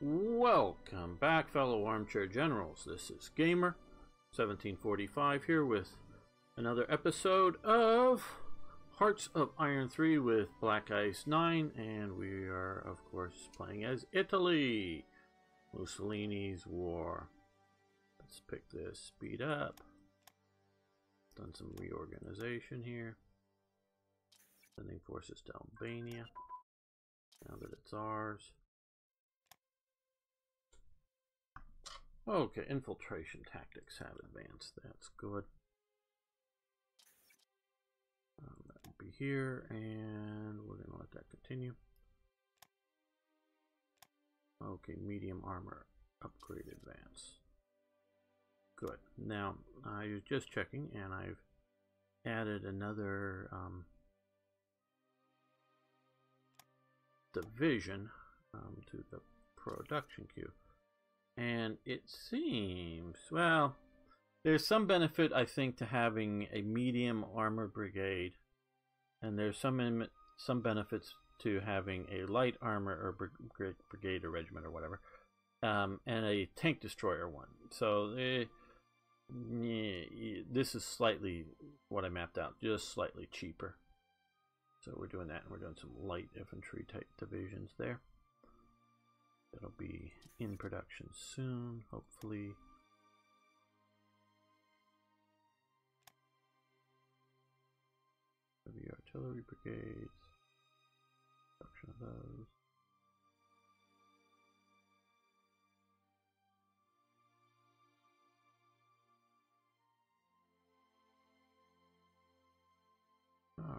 Welcome back, fellow armchair generals. This is Gamer 1745 here with another episode of Hearts of Iron 3 with Black Ice 9, and we are, of course, playing as Italy, Mussolini's war. Let's pick this speed up. Done some reorganization here. Sending forces to Albania now that it's ours. Okay, infiltration tactics have advanced. That's good. That will be here, and we're going to let that continue. Okay, medium armor upgrade advance. Good. Now, I was just checking, and I've added another division to the production queue. And it seems, well, there's some benefit, I think, to having a medium armor brigade, and there's some benefits to having a light armor or brigade or regiment or whatever, and a tank destroyer one. So this is slightly what I mapped out, just slightly cheaper. So we're doing that, and we're doing some light infantry type divisions there. It'll be in production soon, hopefully. Heavy artillery brigades. Production of those.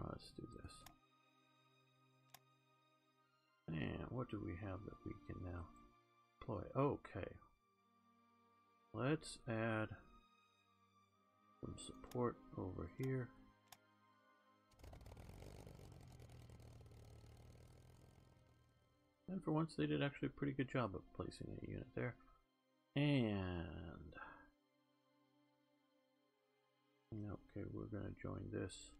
Let's do this. And what do we have that we can now deploy? Okay. Let's add some support over here. And for once they did actually a pretty good job of placing a unit there. And okay, we're going to join this.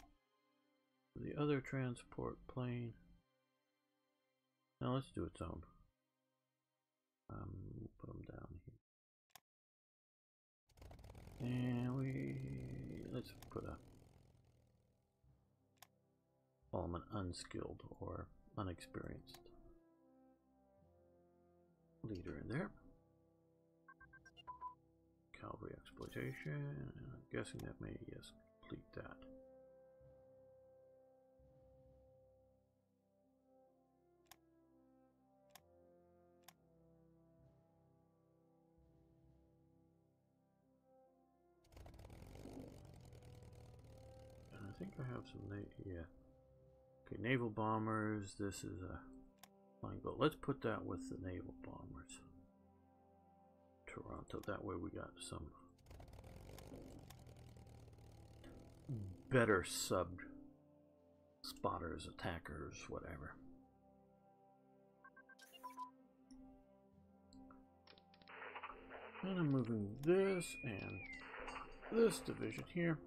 The other transport plane. Now let's do its own. We'll put them down here. And let's put call them an unskilled or unexperienced leader in there. Cavalry exploitation. I'm guessing that may, yes, complete that. I think I have some, yeah. Okay, naval bombers. This is a flying boat. Let's put that with the naval bombers. Toronto. That way we got some better sub spotters, attackers, whatever. And I'm moving this and this division here.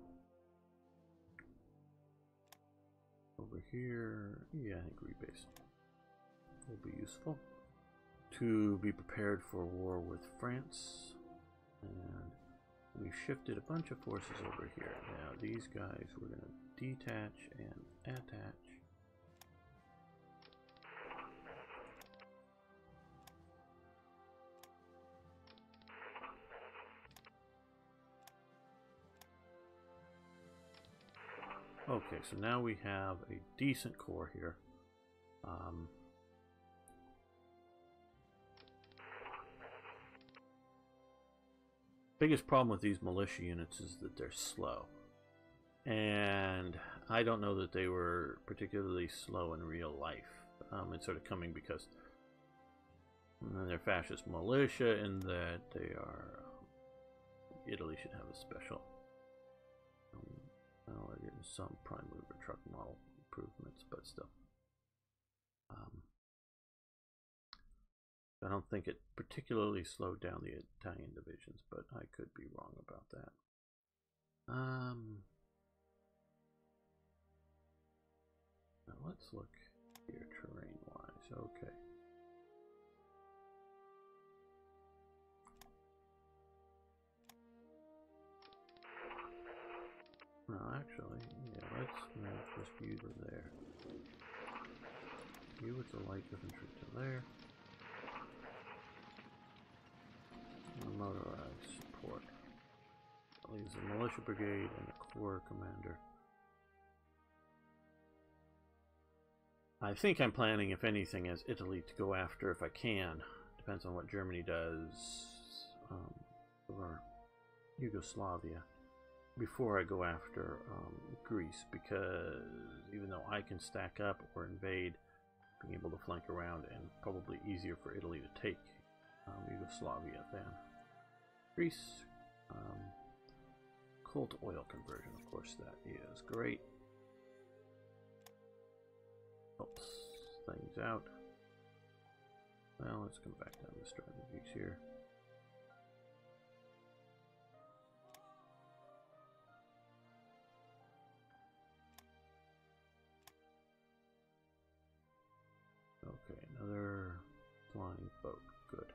Over here, yeah, I think rebase will be useful to be prepared for war with France. And we shifted a bunch of forces over here. Now these guys we're going to detach and attach. Okay, so now we have a decent core here. Biggest problem with these militia units is that they're slow. And I don't know that they were particularly slow in real life. It's sort of coming because they're fascist militia in that they are... Italy should have a special... Well, they're getting some prime mover truck model improvements, but still. I don't think it particularly slowed down the Italian divisions, but I could be wrong about that. Now let's look here terrain-wise. Okay. actually. Yeah, let's move just you to there. You with the light infantry to there. And motorized support. That leaves the militia brigade and the corps commander. I think I'm planning, if anything, as Italy to go after if I can. Depends on what Germany does or Yugoslavia before I go after Greece, because even though I can stack up or invade, being able to flank around, and probably easier for Italy to take Yugoslavia than Greece. Coal to oil conversion, of course, that is great. Helps things out. Well, let's come back down to strategies here. Okay, another flying boat. Good.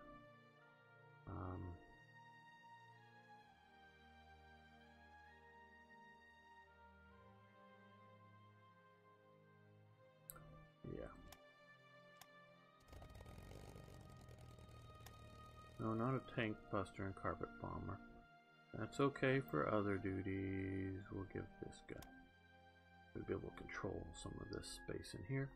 Yeah. No, not a tank buster and carpet bomber. That's okay for other duties. We'll give this guy. We'll be able to control some of this space in here.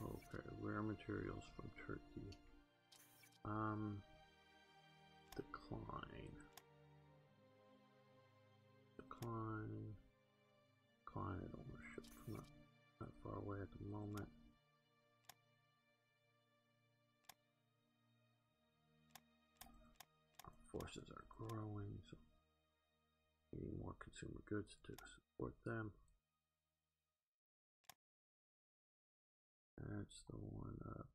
Okay, rare materials from Turkey. Decline. Decline ownership. Not that far away at the moment. Our forces are growing, so needing more consumer goods to support them. That's the one up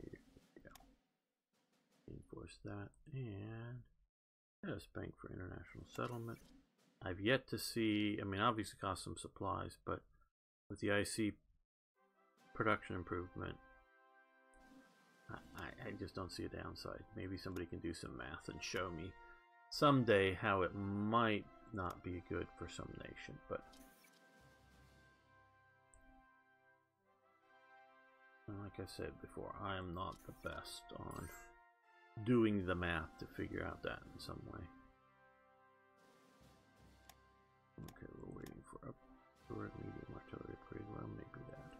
here. Yeah. Enforce that, and yes, bank for international settlement. I've yet to see, I mean, obviously cost some supplies, but with the IC production improvement, I just don't see a downside. Maybe somebody can do some math and show me someday how it might not be good for some nation, but like I said before, I am not the best on doing the math to figure out that in some way. Okay, we're waiting for upward medium artillery upgrade. Well, maybe that.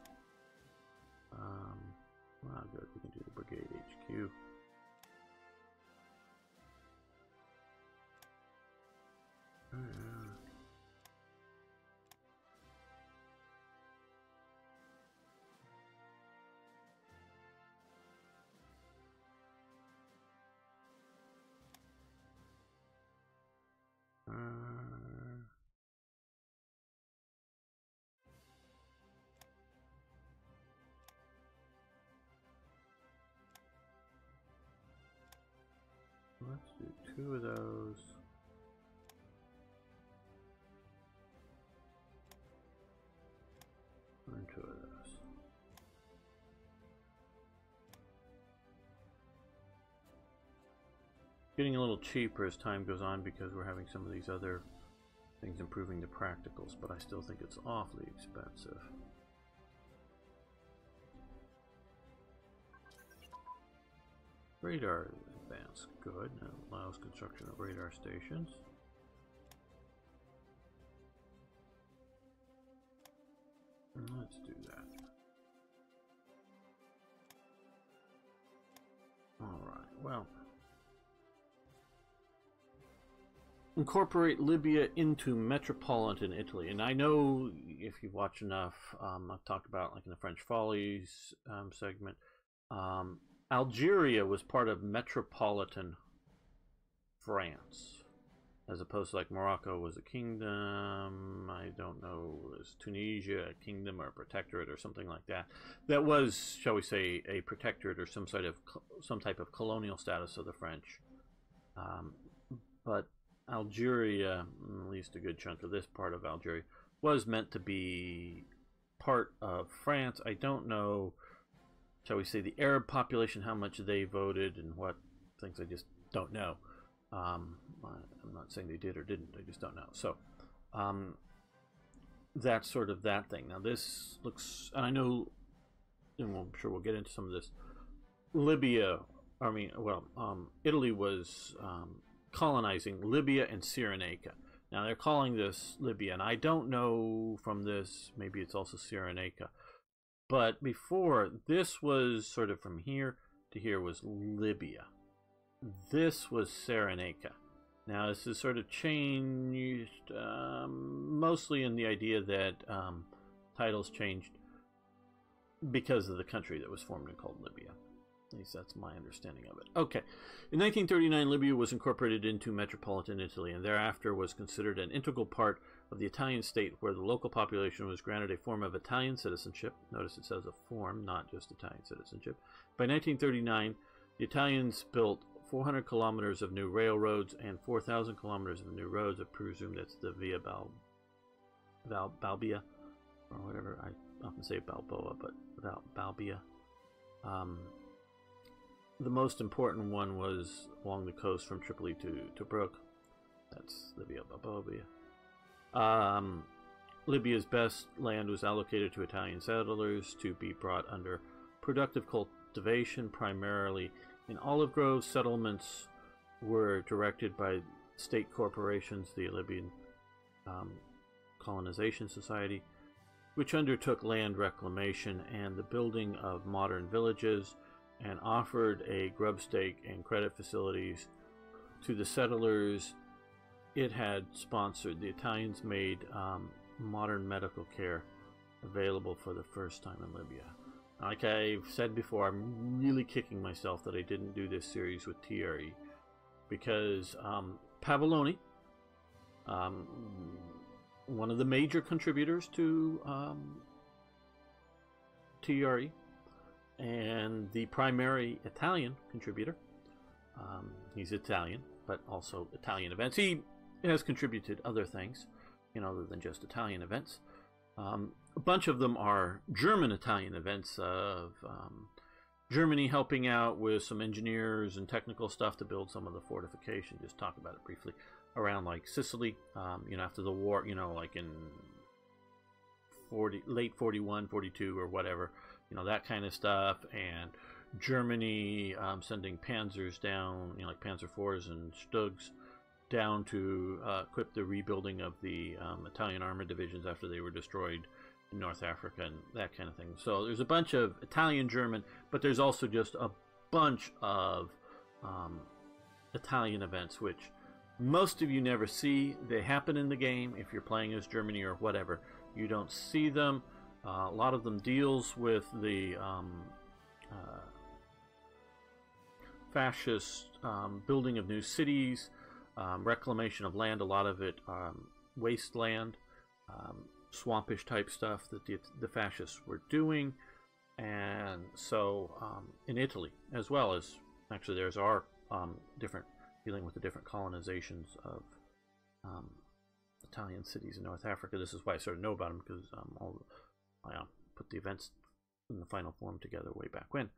Well, good. We can do the brigade HQ. Let's do 2 of those. And 2 of those. Getting a little cheaper as time goes on because we're having some of these other things improving the practicals, but I still think it's awfully expensive. Radar advance, good. That allows construction of radar stations. Let's do that. Alright, well. Incorporate Libya into metropolitan Italy. And I know if you've watched enough, I've talked about, like in the French Follies segment, Algeria was part of metropolitan France, as opposed to like Morocco was a kingdom. I don't know, was Tunisia a kingdom or a protectorate or something like that? That was, shall we say, a protectorate or some type of colonial status of the French. but Algeria, at least a good chunk of this part of Algeria, was meant to be part of France. I don't know, shall we say, the Arab population, how much they voted and what things. I just don't know. I'm not saying they did or didn't. I just don't know. So that's sort of that thing. Now this looks, and I know, and I'm sure we'll get into some of this. Libya, I mean, well, Italy was colonizing Libya and Cyrenaica. Now they're calling this Libya, and I don't know from this, maybe it's also Cyrenaica. But before, this was sort of from here to here was Libya. This was Cyrenaica. Now this is sort of changed, mostly in the idea that titles changed because of the country that was formed and called Libya. At least that's my understanding of it. Okay. In 1939, Libya was incorporated into metropolitan Italy, and thereafter was considered an integral part of the Italian state, where the local population was granted a form of Italian citizenship. Notice it says a form, not just Italian citizenship. By 1939, the Italians built 400 kilometers of new railroads and 4,000 kilometers of new roads. I presume that's the Via Balbia, or whatever. I often say Balboa, but Balbia. The most important one was along the coast from Tripoli to Tobruk. That's the Via Balbia. Libya's best land was allocated to Italian settlers to be brought under productive cultivation, primarily in olive groves. Settlements were directed by state corporations, the Libyan Colonization Society, which undertook land reclamation and the building of modern villages, and offered a grubstake and credit facilities to the settlers it had sponsored. The Italians made modern medical care available for the first time in Libya. Like I've said before, I'm really kicking myself that I didn't do this series with TRE, because Pavoloni, one of the major contributors to TRE, and the primary Italian contributor. He's Italian, but also Italian events. He has contributed other things, other than just Italian events. A bunch of them are German-Italian events of Germany helping out with some engineers and technical stuff to build some of the fortification. Just talk about it briefly. Around like Sicily, after the war, like in late 41, 42 or whatever. That kind of stuff, and Germany sending panzers down, like Panzer IVs and Stugs, down to equip the rebuilding of the Italian armored divisions after they were destroyed in North Africa and that kind of thing. So there's a bunch of Italian-German, but there's also just a bunch of Italian events, which most of you never see. They happen in the game if you're playing as Germany or whatever. You don't see them. A lot of them deals with the fascist building of new cities, reclamation of land, a lot of it wasteland, swampish type stuff that the fascists were doing. And so in Italy, as well as, actually there's our different, dealing with the different colonizations of Italian cities in North Africa. This is why I sort of know about them, because I put the events in the final form together way back when.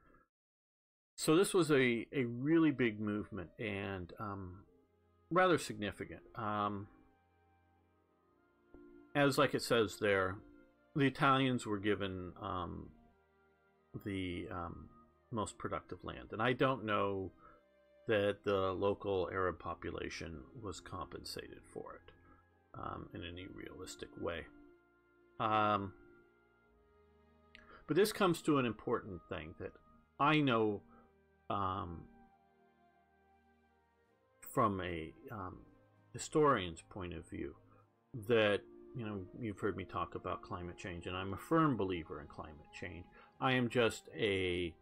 So this was a really big movement, and rather significant. As like it says there, the Italians were given the most productive land, and I don't know that the local Arab population was compensated for it in any realistic way. But this comes to an important thing that I know from a historian's point of view, that, you've heard me talk about climate change, and I'm a firm believer in climate change. I am just a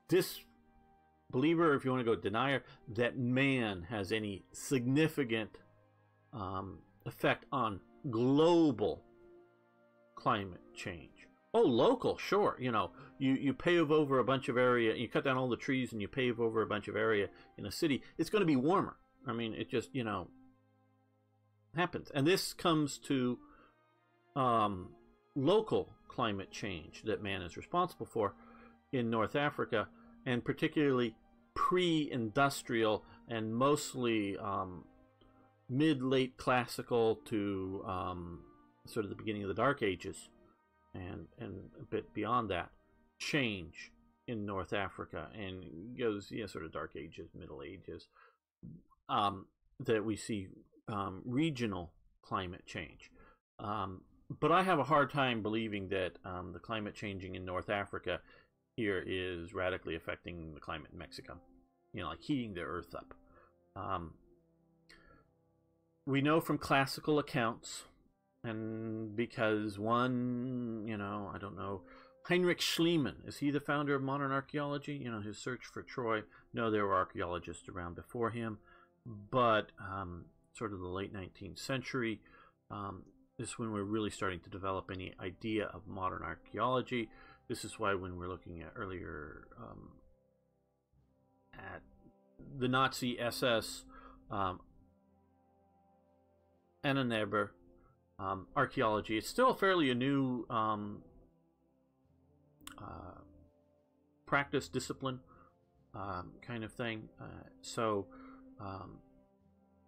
disbeliever, if you want to go denier, that man has any significant effect on global climate change. Oh, local, sure. You pave over a bunch of area, you cut down all the trees and you pave over a bunch of area in a city, it's going to be warmer. I mean, it just, you know, happens. And this comes to local climate change that man is responsible for in North Africa, and particularly pre-industrial and mostly mid-late classical to sort of the beginning of the Dark Ages, and a bit beyond that, change in North Africa, and goes, yeah, sort of Dark Ages, Middle Ages, that we see regional climate change. But I have a hard time believing that the climate changing in North Africa here is radically affecting the climate in Mexico, you know, like heating the earth up. We know from classical accounts, and because one, you know, I don't know, Heinrich Schliemann, is he the founder of modern archaeology? You know, his search for Troy. No, there were archaeologists around before him, but sort of the late 19th century, this is when we're really starting to develop any idea of modern archaeology. This is why when we're looking at earlier at the Nazi SS Annenberg archaeology, it's still fairly a new practice, discipline kind of thing. So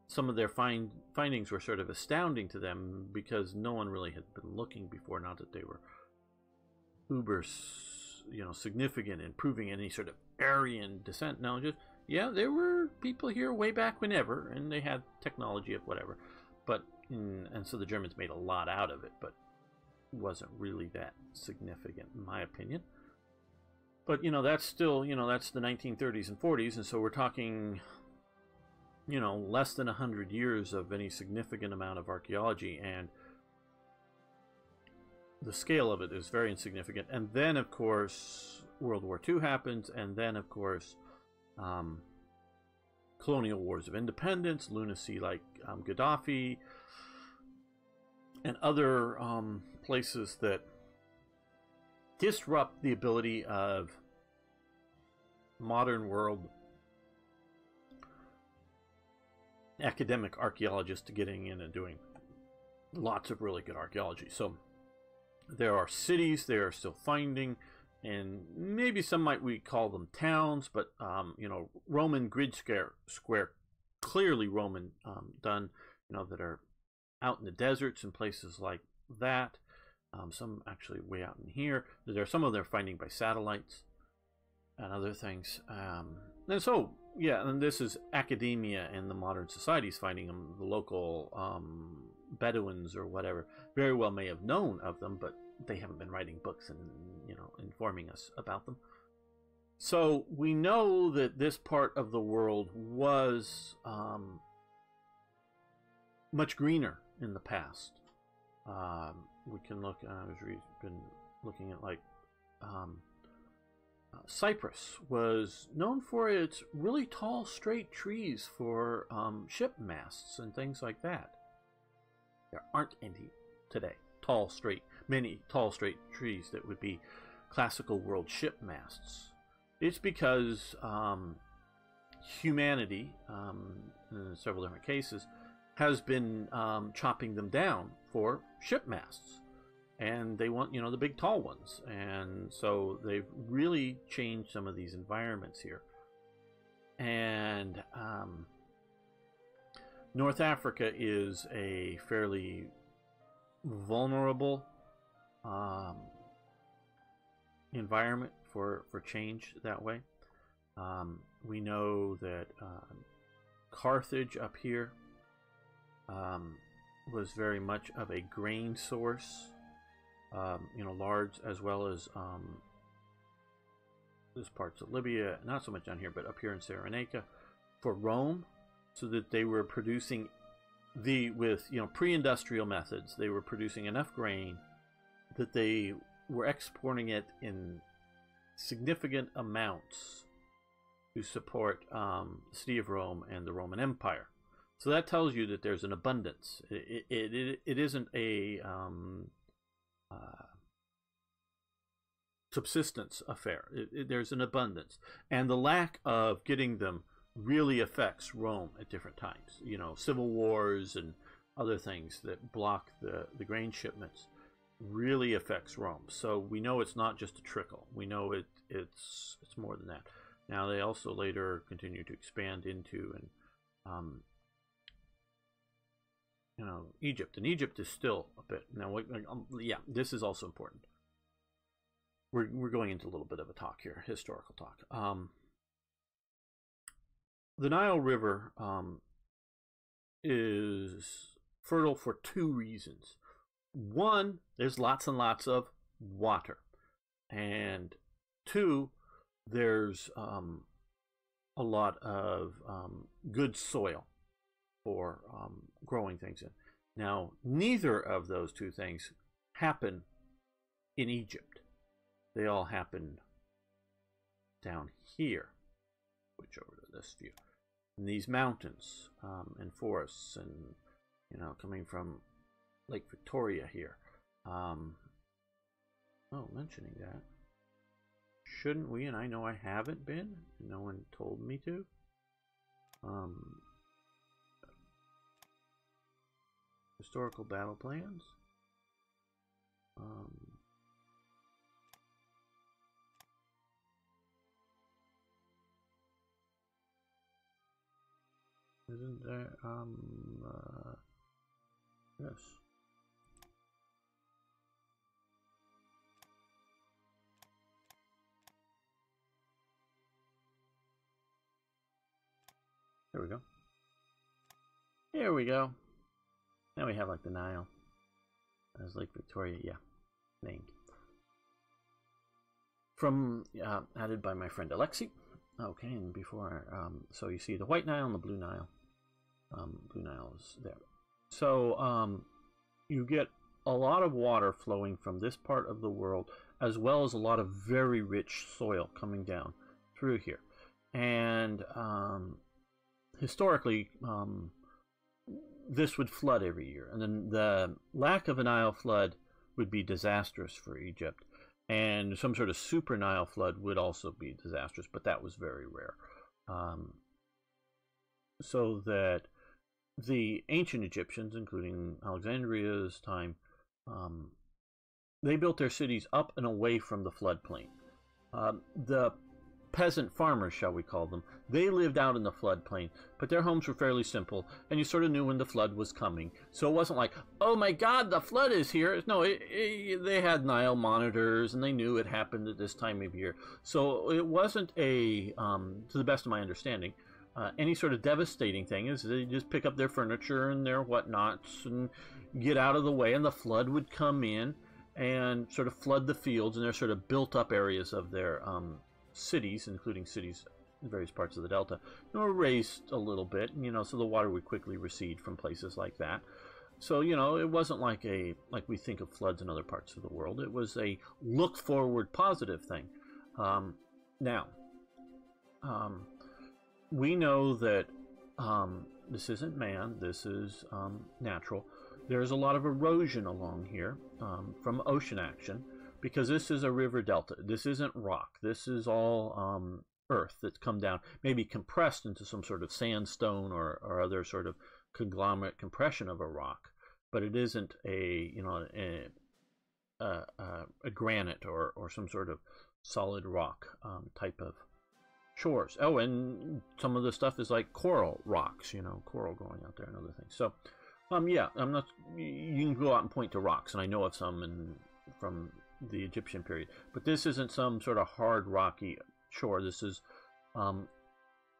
some of their findings were sort of astounding to them because no one really had been looking before. Not that they were uber, you know, significant in proving any sort of Aryan descent. No, just, yeah, there were people here way back whenever, and they had technology of whatever. But and so the Germans made a lot out of it, but it wasn't really that significant in my opinion. But, you know, that's still, you know, that's the 1930s and 40s, and so we're talking, you know, less than 100 years of any significant amount of archaeology, and the scale of it is very insignificant. And then, of course, World War II happens, and then, of course, colonial wars of independence, lunacy like Gaddafi, and other places that disrupt the ability of modern world academic archaeologists to getting in and doing lots of really good archaeology. So there are cities they are still finding, and maybe some might we call them towns, but you know, Roman grid square, clearly Roman done, you know, that are out in the deserts and places like that. Some actually way out in here. There are some of them finding by satellites and other things. And so, yeah, and this is academia and the modern societies finding them. The local Bedouins or whatever very well may have known of them, but they haven't been writing books and, you know, informing us about them. So we know that this part of the world was much greener in the past. We can look, been looking at like Cyprus was known for its really tall straight trees for ship masts and things like that. There aren't any today, many tall straight trees that would be classical world ship masts. It's because humanity, in several different cases, has been chopping them down for ship masts, and they want, you know, the big tall ones, and so they've really changed some of these environments here. And North Africa is a fairly vulnerable environment for change that way. We know that Carthage up here was very much of a grain source, you know, large, as well as this parts of Libya, not so much down here, but up here in Cyrenaica, for Rome, so that they were producing with, you know, pre-industrial methods, they were producing enough grain that they were exporting it in significant amounts to support the city of Rome and the Roman Empire. So that tells you that there's an abundance. It isn't a subsistence affair. There's an abundance. And the lack of getting them really affects Rome at different times. You know, civil wars and other things that block the grain shipments really affects Rome. So we know it's not just a trickle. We know it's more than that. Now they also later continue to expand into you know, Egypt, and Egypt is still a bit. Now, yeah, this is also important. We're going into a little bit of a talk here, historical talk. The Nile River is fertile for two reasons. One, there's lots and lots of water, and two, there's a lot of good soil for growing things in. Now, neither of those two things happen in Egypt. They all happen down here. Switch over to this view. In these mountains and forests, and you know, coming from Lake Victoria here. Oh, mentioning that, shouldn't we? And I know I haven't been. No one told me to. Historical battle plans. Isn't there, yes. There we go. Here we go. Now we have like the Nile. As Lake Victoria, yeah, named. From, added by my friend Alexi. Okay, and before, so you see the White Nile and the Blue Nile. Blue Nile is there. So, you get a lot of water flowing from this part of the world, as well as a lot of very rich soil coming down through here. And, historically, this would flood every year. And then the lack of a Nile flood would be disastrous for Egypt. And some sort of super Nile flood would also be disastrous, but that was very rare. So that the ancient Egyptians, including Alexandria's time, they built their cities up and away from the floodplain. The peasant farmers, shall we call them, they lived out in the floodplain, but their homes were fairly simple, and you sort of knew when the flood was coming. So it wasn't like, oh my God, the flood is here. No, they had Nile monitors, and they knew it happened at this time of year. So it wasn't a, to the best of my understanding, any sort of devastating thing. Is they just pick up their furniture and their whatnots and get out of the way, and the flood would come in and sort of flood the fields, and their sort of built up areas of their cities, including cities in various parts of the delta, were raised a little bit, you know, so the water would quickly recede from places like that. So, you know, it wasn't like we think of floods in other parts of the world. It was a look forward positive thing. Now, we know that this isn't man, this is natural. There's a lot of erosion along here from ocean action, because this is a river delta. This isn't rock. This is all earth that's come down, maybe compressed into some sort of sandstone or other sort of conglomerate compression of a rock. But it isn't a, you know, a granite or some sort of solid rock type of shores. Oh, and some of the stuff is like coral rocks, you know, coral growing out there and other things. So, yeah, I'm not. You can go out and point to rocks, and I know of some from the Egyptian period, but this isn't some sort of hard rocky shore. This is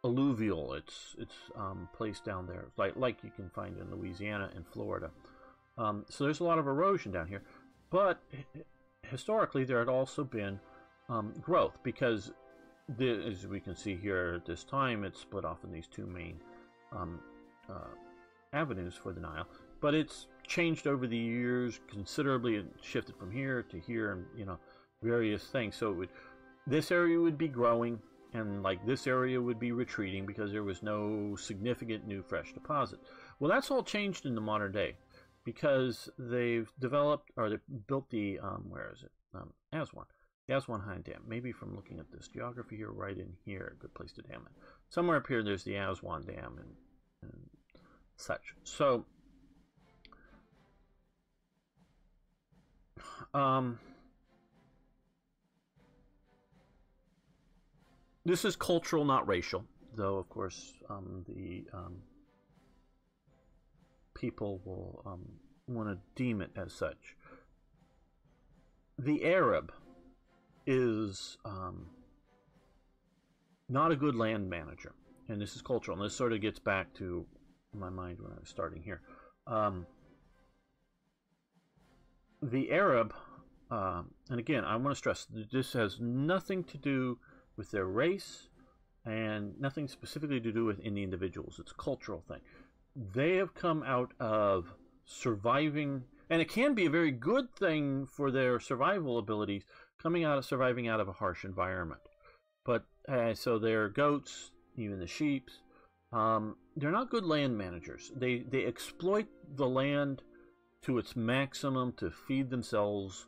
alluvial. It's placed down there, like you can find in Louisiana and Florida. So there's a lot of erosion down here, but historically there had also been growth, because as we can see here at this time, it's split off in these two main avenues for the Nile, but it's changed over the years considerably. It shifted from here to here, and you know, various things. So this area would be growing, and like this area would be retreating because there was no significant new fresh deposit. Well, that's all changed in the modern day, because they've developed, or they built the where is it, Aswan. The Aswan Dam. Maybe from looking at this geography here, right in here, a good place to dam it. Somewhere up here, there's the Aswan Dam and such. So, this is cultural, not racial, though, of course, the people will want to deem it as such. The Arab is not a good land manager, and this is cultural, and this sort of gets back to my mind when I was starting here. The Arab, and again, I want to stress that this has nothing to do with their race and nothing specifically to do with any individuals. It's a cultural thing. They have come out of surviving, and it can be a very good thing for their survival abilities, surviving out of a harsh environment. But so their goats, even the sheep, they're not good land managers. They exploit the land to its maximum to feed themselves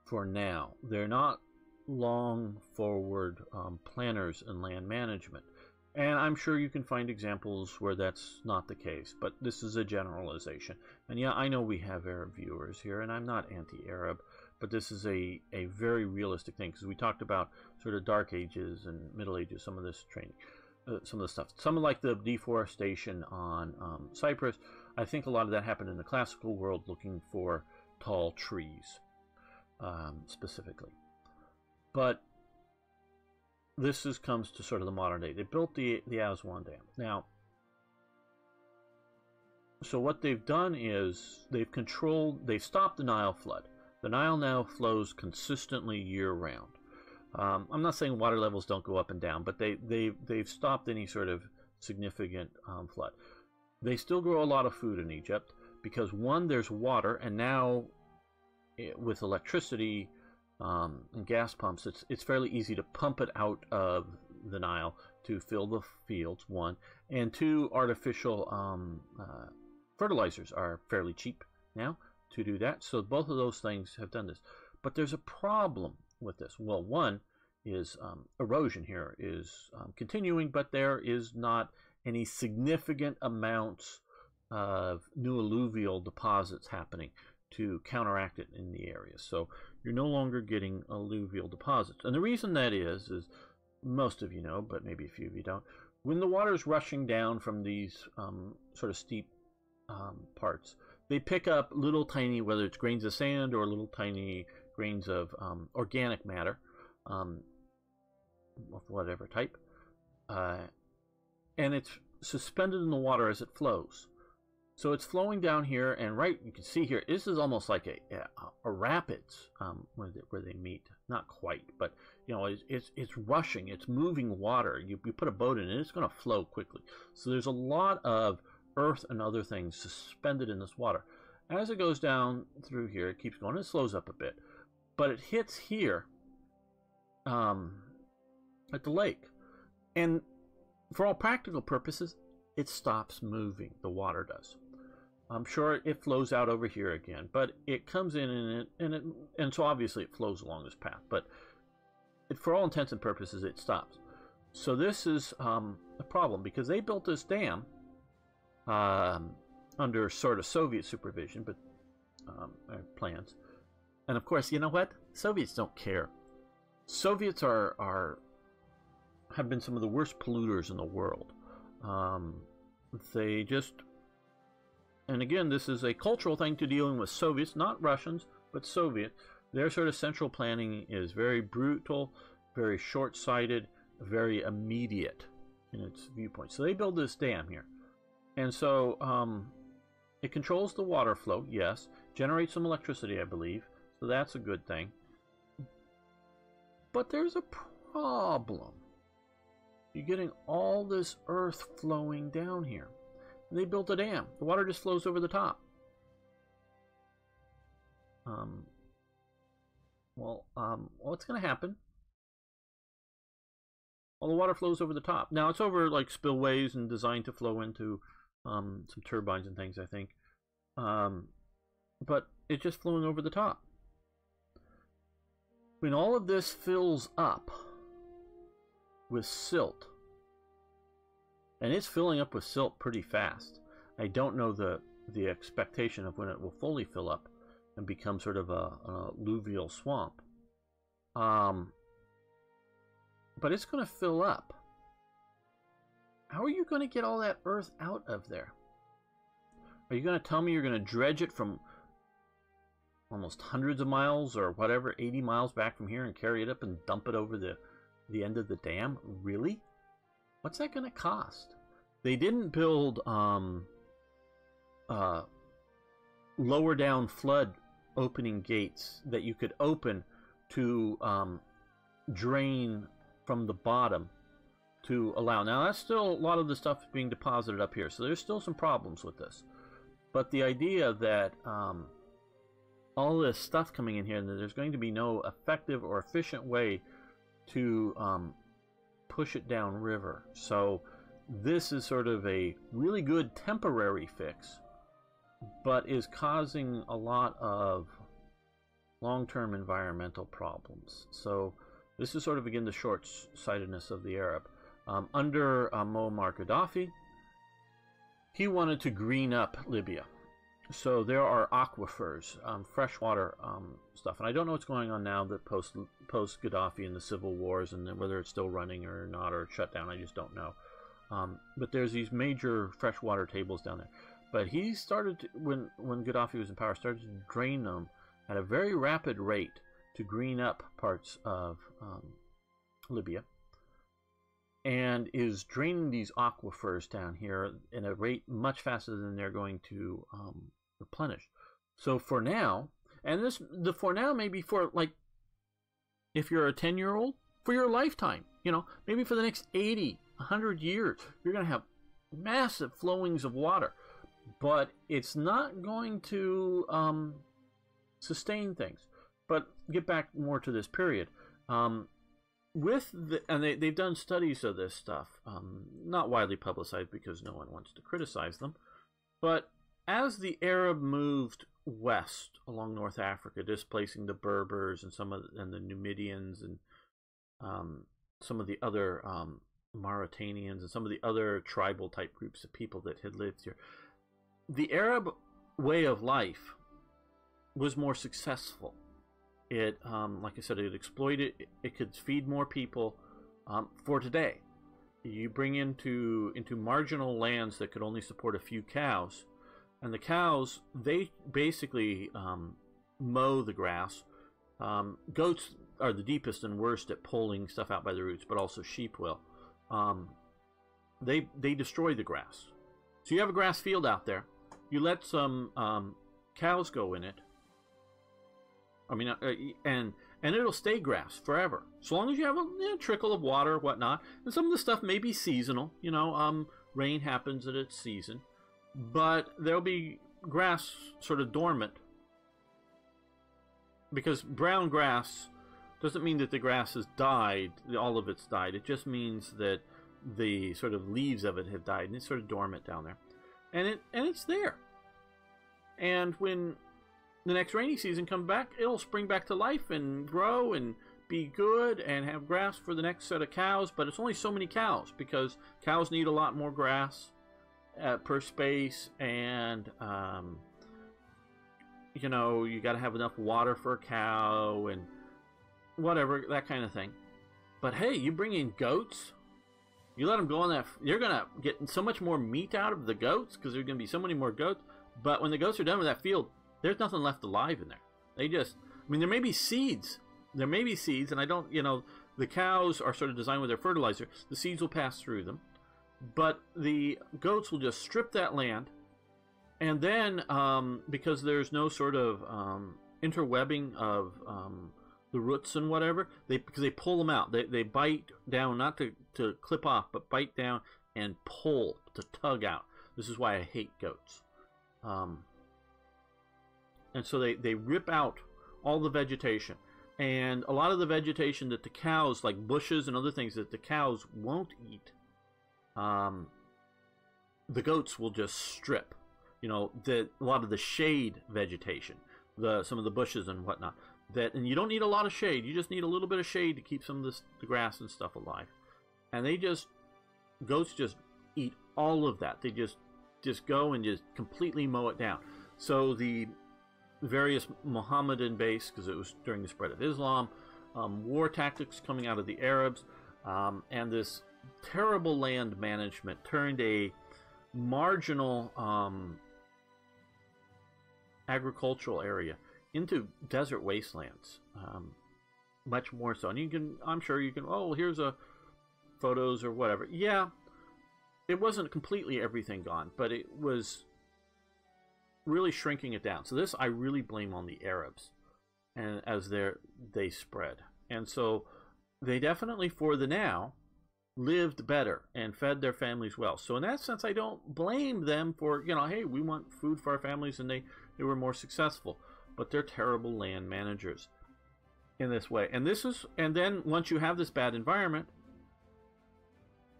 for now. They're not long forward planners in land management. And I'm sure you can find examples where that's not the case, but this is a generalization. And yeah, I know we have Arab viewers here, and I'm not anti-Arab, but this is a very realistic thing, because we talked about sort of Dark Ages and Middle Ages, some of this training, some of the stuff. Some like the deforestation on Cyprus, I think a lot of that happened in the classical world, looking for tall trees, specifically. But this comes to sort of the modern day. They built the Aswan Dam. Now, so what they've done is they've stopped the Nile flood. The Nile now flows consistently year-round. I'm not saying water levels don't go up and down, but they've stopped any sort of significant flood. They still grow a lot of food in Egypt because, one, there's water, and now with electricity and gas pumps, it's fairly easy to pump it out of the Nile to fill the fields, one, and two, artificial fertilizers are fairly cheap now to do that. So both of those things have done this. But there's a problem with this. Well, one is erosion here is continuing, but there is not any significant amounts of new alluvial deposits happening to counteract it in the area. So you're no longer getting alluvial deposits. And the reason that is most of you know, but maybe a few of you don't, when the water is rushing down from these sort of steep parts, they pick up little tiny, whether it's grains of sand or little tiny grains of organic matter of whatever type, and it's suspended in the water as it flows. So it's flowing down here, and right, you can see here, this is almost like a rapids where they meet. Not quite, but you know, it's rushing, it's moving water. You put a boat in it, it's going to flow quickly. So there's a lot of earth and other things suspended in this water. As it goes down through here, it keeps going, it slows up a bit, but it hits here at the lake, and for all practical purposes, it stops moving. The water does. I'm sure it flows out over here again, but it comes in and so obviously it flows along this path, but for all intents and purposes it stops. So this is a problem, because they built this dam under sort of Soviet supervision, but plans. And of course, you know what? Soviets don't care. Soviets have been some of the worst polluters in the world. They just, and again, this is a cultural thing to dealing with Soviets, not Russians, but Soviet. Their sort of central planning is very brutal, very short-sighted, very immediate in its viewpoint. So they build this dam here. And so it controls the water flow, yes, generates some electricity, I believe, so that's a good thing. But there's a problem. You're getting all this earth flowing down here. And they built a dam. The water just flows over the top. What's going to happen? Well, the water flows over the top. Now, it's over like spillways and designed to flow into some turbines and things, I think. But it's just flowing over the top. when all of this fills up with silt, and it's filling up with silt pretty fast. I don't know the expectation of when it will fully fill up and become sort of an alluvial swamp. But it's going to fill up. How are you going to get all that earth out of there? Are you going to tell me you're going to dredge it from almost hundreds of miles or whatever, 80 miles back from here and carry it up and dump it over the end of the dam? Really? What's that going to cost? They didn't build lower down flood opening gates that you could open to drain from the bottom to allow. Now that's still a lot of the stuff being deposited up here, so there's still some problems with this. But the idea that all this stuff coming in here, and that there's going to be no effective or efficient way to push it down river. So this is sort of a really good temporary fix, but is causing a lot of long-term environmental problems. So this is sort of, again, the short-sightedness of the Arab. Under Muammar Gaddafi, he wanted to green up Libya. So there are aquifers, freshwater stuff. And I don't know what's going on now that post Gaddafi and the civil wars, and then whether it's still running or not, or shut down, I just don't know. But there's these major freshwater tables down there. But he started to, when Gaddafi was in power, started to drain them at a very rapid rate to green up parts of Libya, and is draining these aquifers down here in a rate much faster than they're going to replenish. So for now, and the for now may be for, like, if you're a 10-year-old, for your lifetime, you know, maybe for the next 80, 100 years, you're going to have massive flowings of water. But it's not going to sustain things. But get back more to this period. And they've done studies of this stuff, not widely publicized because no one wants to criticize them. But as the Arab moved west along North Africa, displacing the Berbers and and the Numidians and some of the other Mauritanians and some of the other tribal type groups of people that had lived here, the Arab way of life was more successful. It, like I said, it exploited. It could feed more people for today. You bring into marginal lands that could only support a few cows, and the cows, they basically mow the grass. Goats are the deepest and worst at pulling stuff out by the roots, but also sheep will. They destroy the grass. So you have a grass field out there. You let some cows go in it. I mean, and it'll stay grass forever, so long as you have a trickle of water, whatnot. And some of the stuff may be seasonal. You know, rain happens at its season, but there'll be grass sort of dormant, because brown grass doesn't mean that the grass has died. All of it's died. It just means that the sort of leaves of it have died, and it's sort of dormant down there, and it's there. And when the next rainy season comes back, it'll spring back to life and grow and be good and have grass for the next set of cows. But it's only so many cows, because cows need a lot more grass per space, and you know, you got to have enough water for a cow and whatever, that kind of thing. But hey, you bring in goats, you let them go on that, you're gonna get so much more meat out of the goats, because there's gonna be so many more goats. But when the goats are done with that field, there's nothing left alive in there. They just, I mean, there may be seeds. There may be seeds, and I don't, you know, the cows are sort of designed with their fertilizer. The seeds will pass through them. But the goats will just strip that land. And then, because there's no sort of interwebbing of the roots and whatever, because they pull them out. They bite down, not to clip off, but bite down and pull, to tug out. This is why I hate goats. And so they rip out all the vegetation. And a lot of the vegetation that the cows, like bushes and other things that the cows won't eat, the goats will just strip. You know, a lot of the shade vegetation, some of the bushes and whatnot, and you don't need a lot of shade. You just need a little bit of shade to keep some of this, the grass and stuff alive. And goats just eat all of that. They just go and just completely mow it down. So the various Mohammedan base, because it was during the spread of Islam, war tactics coming out of the Arabs, and this terrible land management turned a marginal agricultural area into desert wastelands, much more so. And I'm sure you can, oh, here's photos or whatever. Yeah, it wasn't completely everything gone, but it was really shrinking it down. So this I really blame on the Arabs, and as they spread. And so they definitely, for the now, lived better and fed their families well. So in that sense, I don't blame them for, hey, we want food for our families, and they were more successful. But they're terrible land managers in this way. And then once you have this bad environment,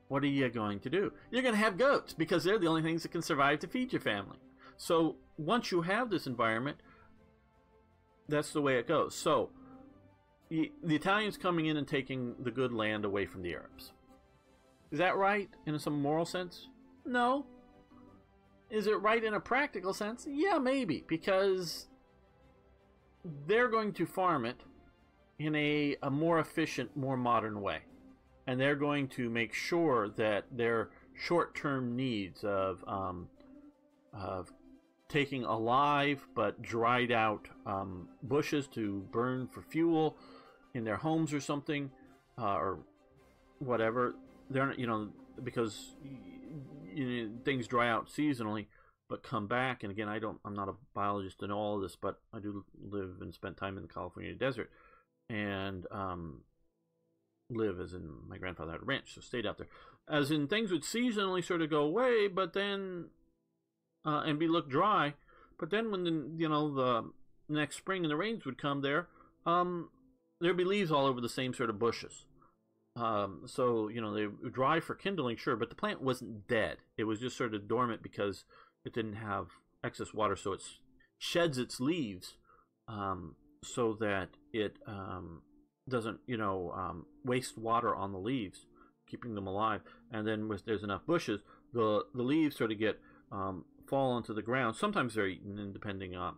what are you going to do? You're going to have goats, because they're the only things that can survive to feed your family. So once you have this environment, that's the way it goes. So the Italians coming in and taking the good land away from the Arabs. Is that right in some moral sense? No. Is it right in a practical sense? Yeah, maybe, because they're going to farm it in a more efficient, more modern way. And they're going to make sure that their short-term needs of taking alive but dried out bushes to burn for fuel in their homes or something, or whatever, they're because things dry out seasonally but come back. And again, I'm not a biologist to know all of this, but I do live and spend time in the California desert, and live as in my grandfather had a ranch, so stayed out there. As in, things would seasonally sort of go away, but then and look dry, but then when the next spring and the rains would come there'd be leaves all over the same sort of bushes. So they would dry for kindling, sure, but the plant wasn't dead. It was just sort of dormant because it didn't have excess water, so it sheds its leaves so that it doesn't waste water on the leaves, keeping them alive. And then if there's enough bushes, the leaves sort of get fall onto the ground. Sometimes they're eaten, and depending on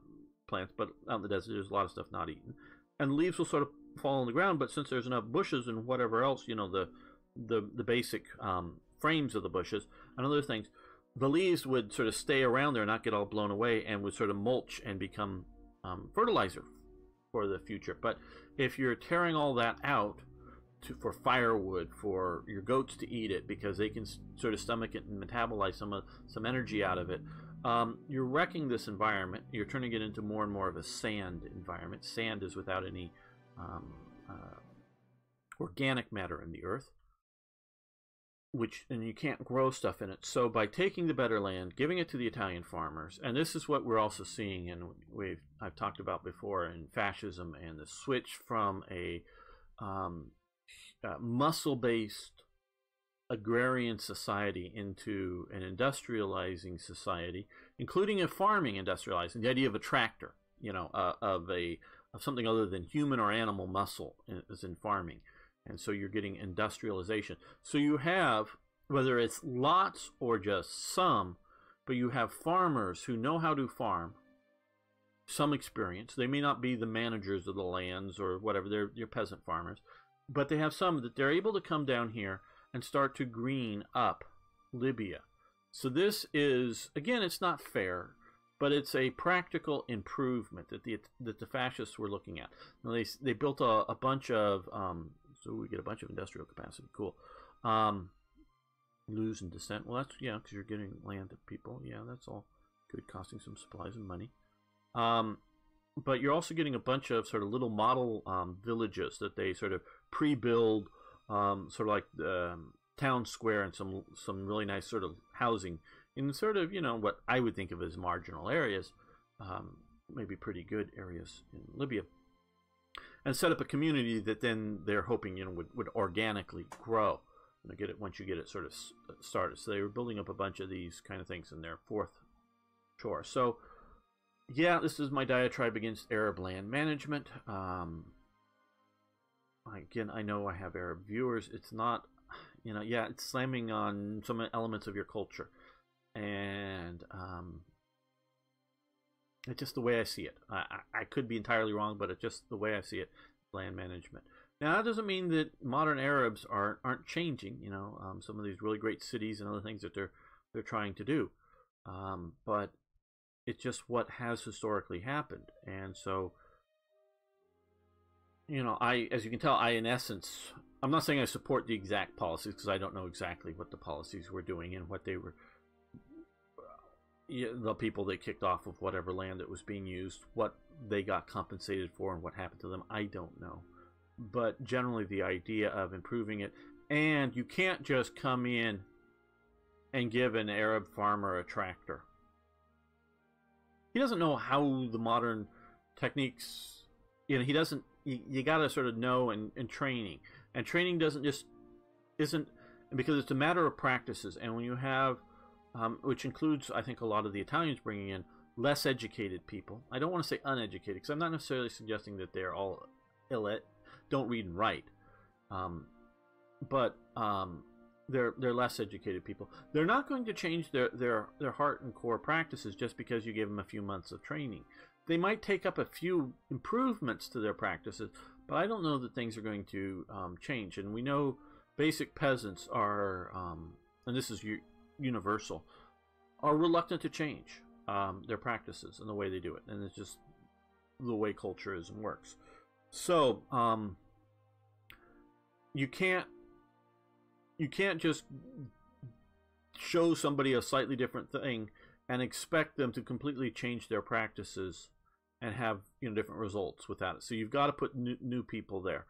plants, but out in the desert there's a lot of stuff not eaten, and the leaves will sort of fall on the ground. But since there's enough bushes and whatever else, the basic frames of the bushes and other things, the leaves would sort of stay around there, not get all blown away, and would sort of mulch and become fertilizer for the future. But if you're tearing all that out for firewood for your goats to eat it, because they can sort of stomach it and metabolize some energy out of it, you're wrecking this environment. You're turning it into more and more of a sand environment. Sand is without any organic matter in the earth, and you can't grow stuff in it. So by taking the better land, giving it to the Italian farmers, and this is what we're also seeing, and I've talked about before, in fascism, and the switch from a muscle-based agrarian society into an industrializing society, including a farming industrializing, the idea of a tractor, of something other than human or animal muscle is in farming. And so you're getting industrialization. So you have, whether it's lots or just some, but you have farmers who know how to farm, some experience. They may not be the managers of the lands or whatever, they're peasant farmers, but they have some that they're able to come down here and start to green up Libya. So this is, again, it's not fair, but it's a practical improvement that the fascists were looking at. Now they built a bunch of, so we get a bunch of industrial capacity, cool. Lose and descent, well, that's, yeah, because you're getting land to people, yeah, that's all good, costing some supplies and money. But you're also getting a bunch of sort of little model villages that they sort of pre-build, sort of like the town square, and some really nice sort of housing in sort of, what I would think of as marginal areas, maybe pretty good areas in Libya, and set up a community that then they're hoping would organically grow. Get it once you get it sort of started. So they were building up a bunch of these kind of things in their fourth chore. So yeah, this is my diatribe against Arab land management. Again, I know I have Arab viewers. It's not, yeah, it's slamming on some elements of your culture. And it's just the way I see it. I could be entirely wrong, but it's just the way I see it, land management. Now, that doesn't mean that modern Arabs aren't changing, some of these really great cities and other things that they're trying to do. But it's just what has historically happened. And so, as you can tell, in essence, I'm not saying I support the exact policies because I don't know exactly what the policies were doing and what they were, the people they kicked off of whatever land that was being used, what they got compensated for and what happened to them, I don't know. But generally the idea of improving it, and you can't just come in and give an Arab farmer a tractor. He doesn't know how the modern techniques, he doesn't, you got to sort of know and training. And training isn't, because it's a matter of practices. And when you have, which includes, I think, a lot of the Italians bringing in less educated people. I don't want to say uneducated, because I'm not necessarily suggesting that they're all don't read and write. But they're less educated people. They're not going to change their heart and core practices just because you give them a few months of training. They might take up a few improvements to their practices, but I don't know that things are going to change. And we know basic peasants are, and this is universal, are reluctant to change their practices and the way they do it. And it's just the way culture is and works. So you can't just show somebody a slightly different thing and expect them to completely change their practices and have different results without it. So you've got to put new people there.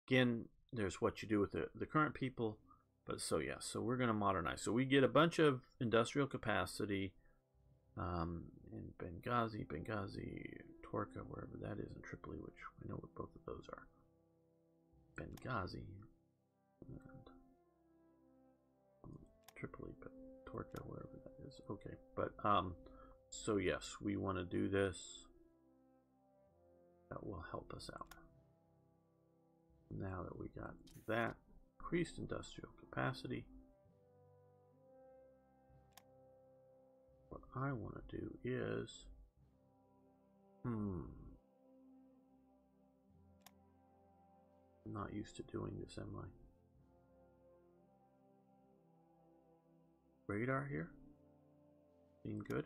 Again, there's what you do with the current people. But so yeah, so we're going to modernize. So we get a bunch of industrial capacity in Benghazi, Torca, wherever that is, in Tripoli, which we know what both of those are. Benghazi and Tripoli, but Torca, wherever that is. Okay, but so yes, we want to do this. That will help us out. Now that we got that increased industrial capacity, what I want to do is I'm not used to doing this, am I? Radar here? Seem good?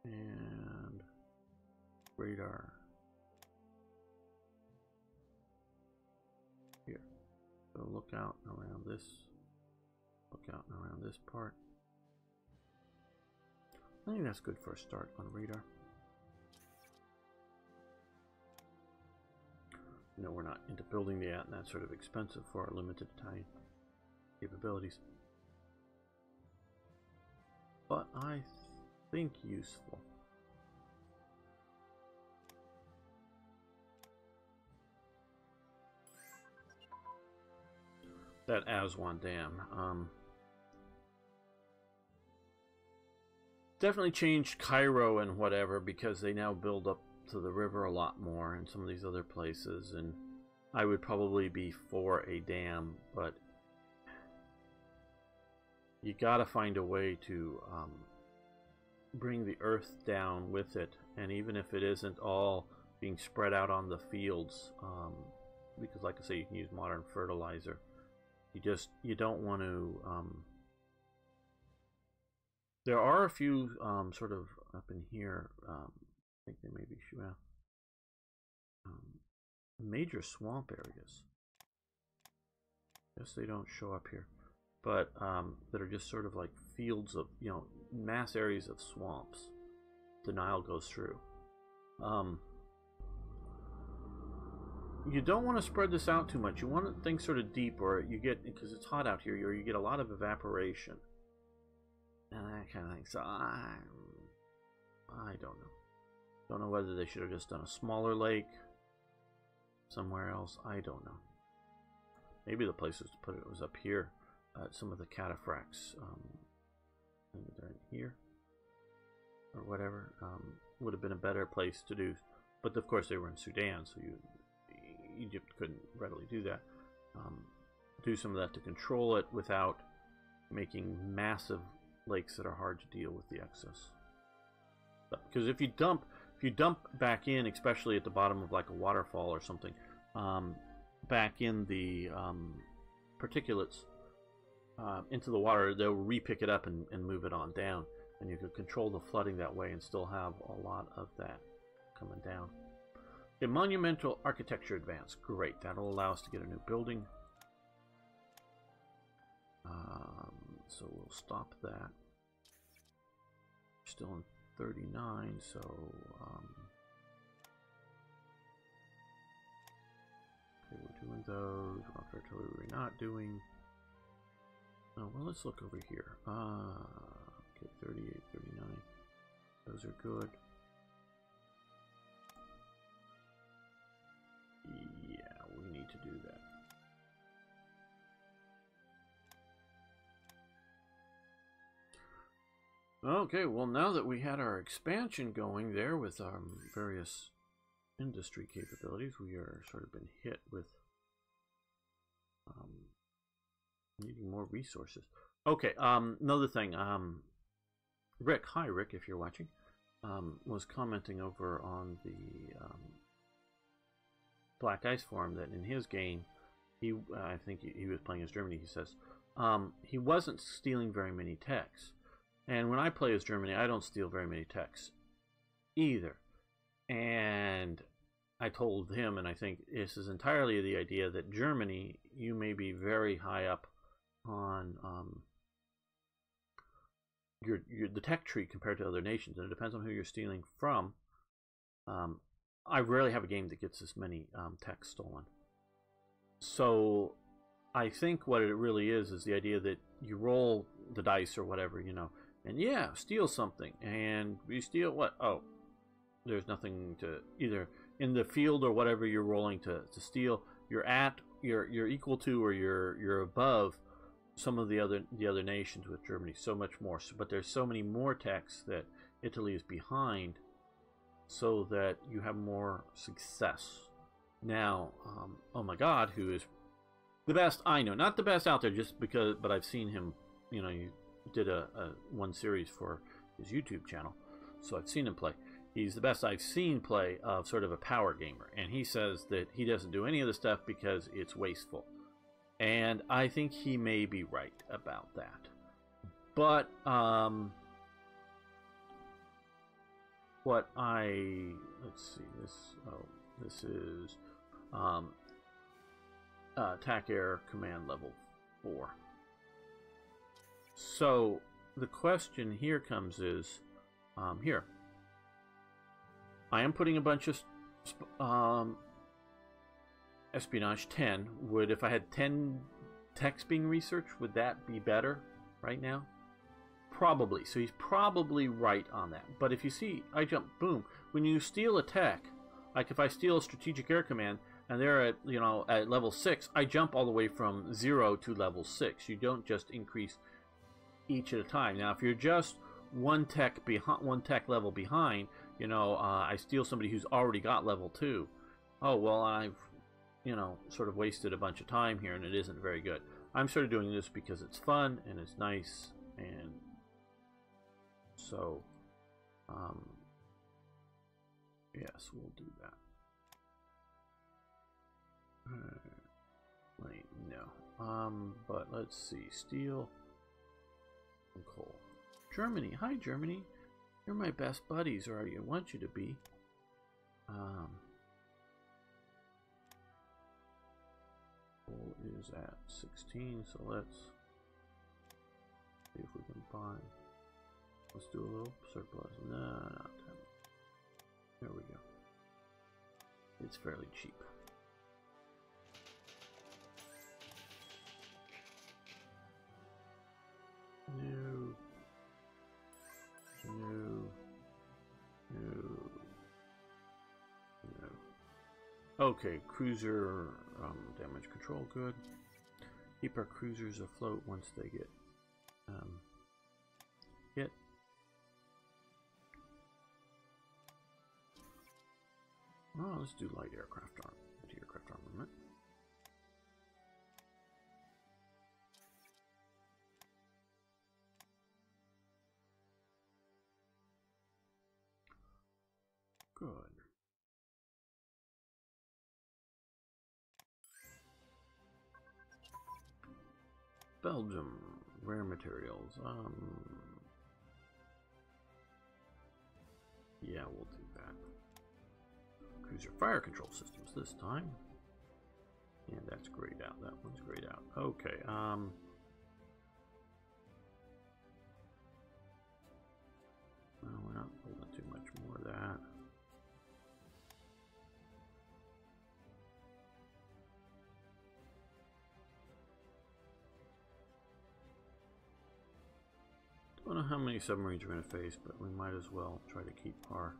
And radar here. So look out around this. Look out around this part. I think that's good for a start on radar. No, we're not into building that, and that's sort of expensive for our limited Italian capabilities. But I think useful. That Aswan Dam. Definitely changed Cairo and whatever, because they now build up to the river a lot more and some of these other places, and I would probably be for a dam, but you gotta find a way to bring the earth down with it, and even if it isn't all being spread out on the fields, because like I say, you can use modern fertilizer. You don't want to. There are a few sort of up in here. I think they may be major swamp areas. Guess they don't show up here, but that are just sort of like fields of mass areas of swamps. The Nile goes through. You don't want to spread this out too much. You want things sort of deep, or you get, because it's hot out here, or you get a lot of evaporation and that kind of thing. So I don't know. Don't know whether they should have just done a smaller lake somewhere else. I don't know. Maybe the places to put it was up here. Some of the cataphracts. They're in here. or whatever would have been a better place to do. But of course they were in Sudan, so Egypt couldn't readily do that. Do some of that to control it without making massive lakes that are hard to deal with the excess. Because if you dump back in, especially at the bottom of like a waterfall or something, back in the particulates into the water, they'll re-pick it up and move it on down, and you could control the flooding that way and still have a lot of that coming down. A monumental architecture advance, great. That'll allow us to get a new building. So we'll stop that. Still in 39, so okay, we're doing those. Rock artillery we're not doing. Oh, well, let's look over here. Okay, 38, 39. Those are good. Yeah, we need to do that. Okay, well, now that we had our expansion going there with our various industry capabilities, we are sort of been hit with needing more resources. Okay, another thing. Rick, hi Rick, if you're watching, was commenting over on the Black Ice forum that in his game, I think he was playing as Germany. He says he wasn't stealing very many techs. And when I play as Germany, I don't steal very many techs either. And I told him, and I think this is entirely the idea that Germany, you may be very high up on the tech tree compared to other nations, and it depends on who you're stealing from. I rarely have a game that gets this many techs stolen. So I think what it really is the idea that you roll the dice or whatever, you know, and yeah, steal something, and you steal what? Oh, there's nothing to either in the field or whatever you're rolling to steal. You're equal to or you're above some of the other nations with Germany, so much more. But there's so many more techs that Italy is behind, so that you have more success. Now, oh my God, who is the best I know? Not the best out there, just because, but I've seen him. You know, you did a one series for his YouTube channel, so I've seen him play. He's the best I've seen play of sort of a power gamer, and he says that he doesn't do any of the stuff because it's wasteful, and I think he may be right about that. But let's see, this is attack air command level 4. So the question here comes is, here, I am putting a bunch of espionage 10. If I had 10 techs being researched, would that be better right now? Probably. So he's probably right on that. But if you see, I jump, boom. When you steal a tech, like if I steal a strategic air command and they're at, you know, at level 6, I jump all the way from 0 to level 6. You don't just increase each at a time. Now, if you're just one tech level behind, you know, I steal somebody who's already got level 2. Oh, well, I've, you know, sort of wasted a bunch of time here, and it isn't very good. I'm sort of doing this because it's fun and it's nice, and so, yes, we'll do that. Wait, no. But let's see, steel and coal. Germany, hi Germany. You're my best buddies, or I want you to be. Coal is at 16, so let's see if we can find. Let's do a little surplus. No, not that. There we go. It's fairly cheap. No. No. No. No. Okay, cruiser damage control, good. Keep our cruisers afloat once they get hit. Well, let's do light aircraft anti-aircraft armament. Good. Belgium, rare materials. Yeah, we'll do that. Cruiser fire control systems this time. And that's grayed out. That one's grayed out. Okay, well, we're not holding too much more of that. Don't know how many submarines we're going to face, but we might as well try to keep our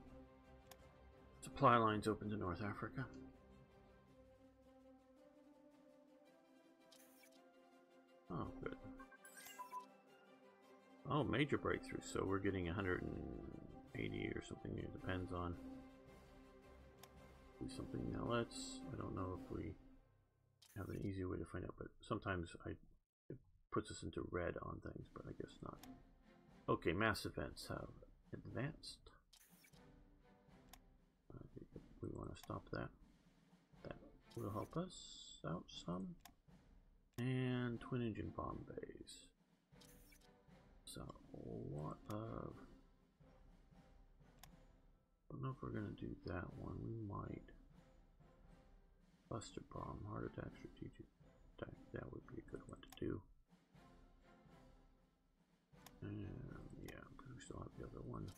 supply lines open to North Africa. Oh, good. Oh, major breakthrough. So we're getting 180 or something. It depends on something. Now let's, I don't know if we have an easy way to find out, but sometimes it puts us into red on things, but I guess not. Okay, mass events have advanced. We want to stop that. That will help us out some. And twin engine bomb bays. So a lot of. I don't know if we're going to do that one. We might. Buster bomb, heart attack, strategic attack. That would be a good one to do. And yeah, because we still have the other one.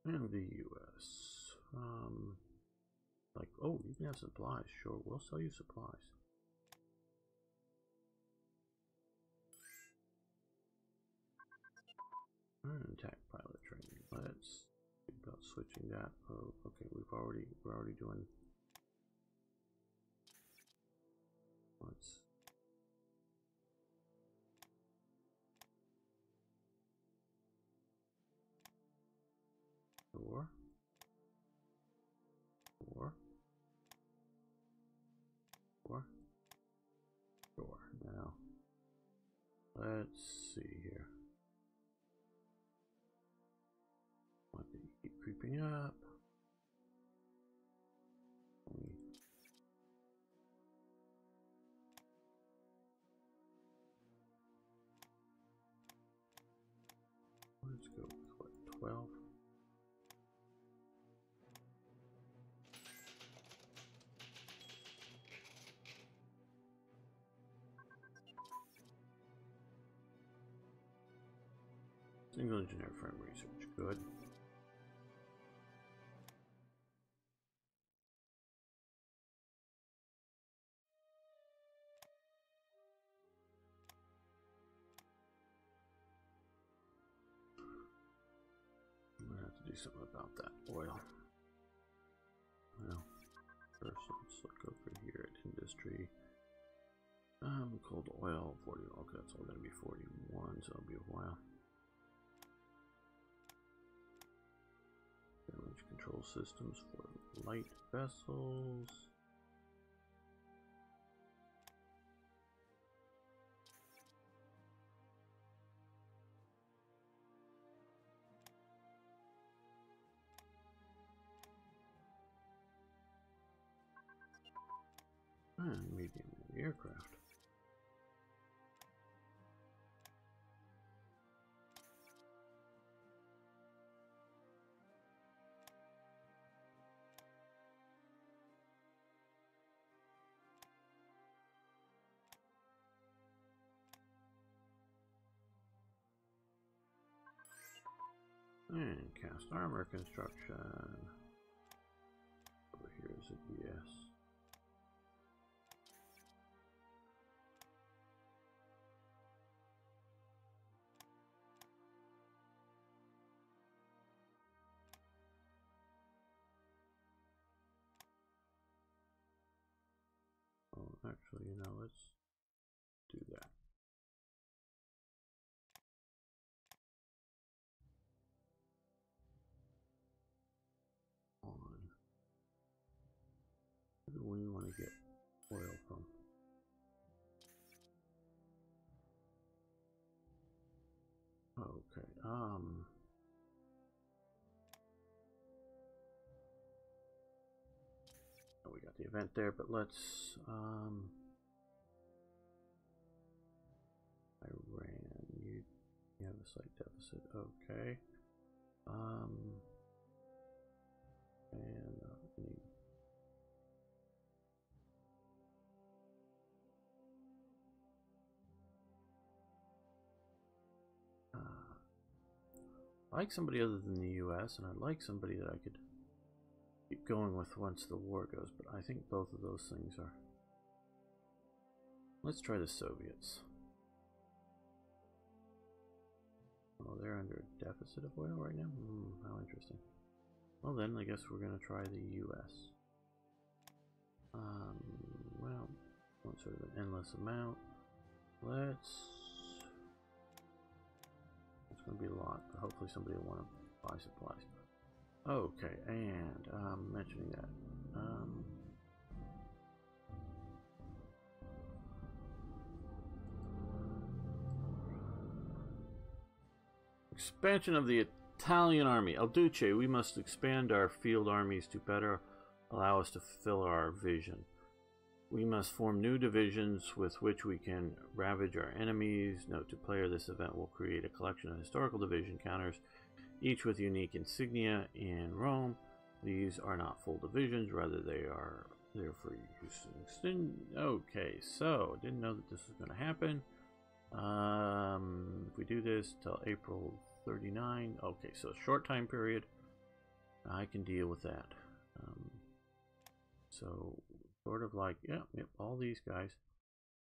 And the US. Like, oh, you can have supplies. Sure, we'll sell you supplies. Attack pilot training. Let's think about switching that. Oh, okay, we're already doing. Let's. Sure. Now, let's see here. Might be keep creeping up. Let's go with what, 12? Single engineer frame research, good. I'm gonna have to do something about that oil. Well, first let's look over here at industry. Cold oil, 40. Okay, that's all gonna be 41, so it'll be a while. Damage control systems for light vessels. And medium aircraft. And cast armor construction. Over here is a DS. actually, you know, let's do that. Where do we want to get oil from? Okay, oh, we got the event there, but let's, Iran, you have a slight deficit, okay. And, I like somebody other than the US, and I'd like somebody that I could keep going with once the war goes, but I think both of those things are... Let's try the Soviets. Oh, they're under a deficit of oil right now? How interesting. Well then, I guess we're going to try the US. Well, not sort of an endless amount. It's going to be a lot, but hopefully somebody will want to buy supplies. Okay, and mentioning that. Expansion of the Italian army. El Duce, we must expand our field armies to better allow us to fulfill our vision. We must form new divisions with which we can ravage our enemies. Note to player, this event will create a collection of historical division counters, each with unique insignia in Rome. These are not full divisions, rather they are there for use. Okay, so didn't know that this was going to happen. If we do this till April 39, okay, so a short time period, I can deal with that. So sort of like, yep, all these guys.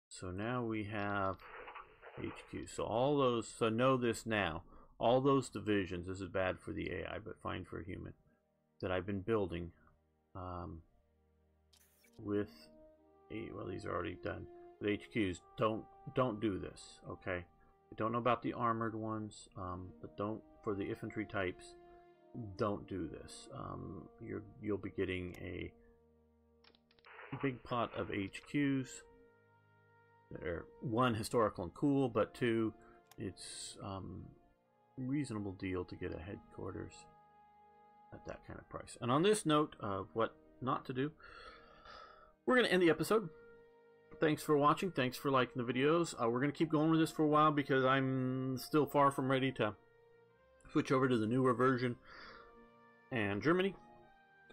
So now we have HQ. So all those, so know this now, all those divisions, this is bad for the AI, but fine for a human, that I've been building with, well, these are already done. With HQs, don't do this, okay? I don't know about the armored ones, but don't, for the infantry types, don't do this. You'll be getting a big pot of HQs that are, one, historical and cool, but two, it's reasonable deal to get a headquarters at that kind of price. And on this note of what not to do, we're going to end the episode. Thanks for watching. Thanks for liking the videos. We're going to keep going with this for a while because I'm still far from ready to switch over to the newer version and Germany.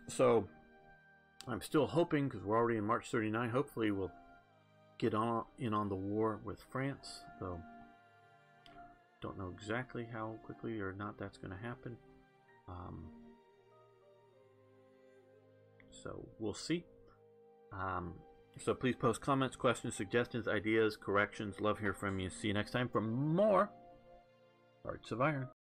So I'm still hoping, because we're already in March 39, hopefully we'll get in on the war with France, though don't know exactly how quickly or not that's going to happen. So we'll see. So please post comments, questions, suggestions, ideas, corrections. Love hearing from you. See you next time for more Hearts of Iron.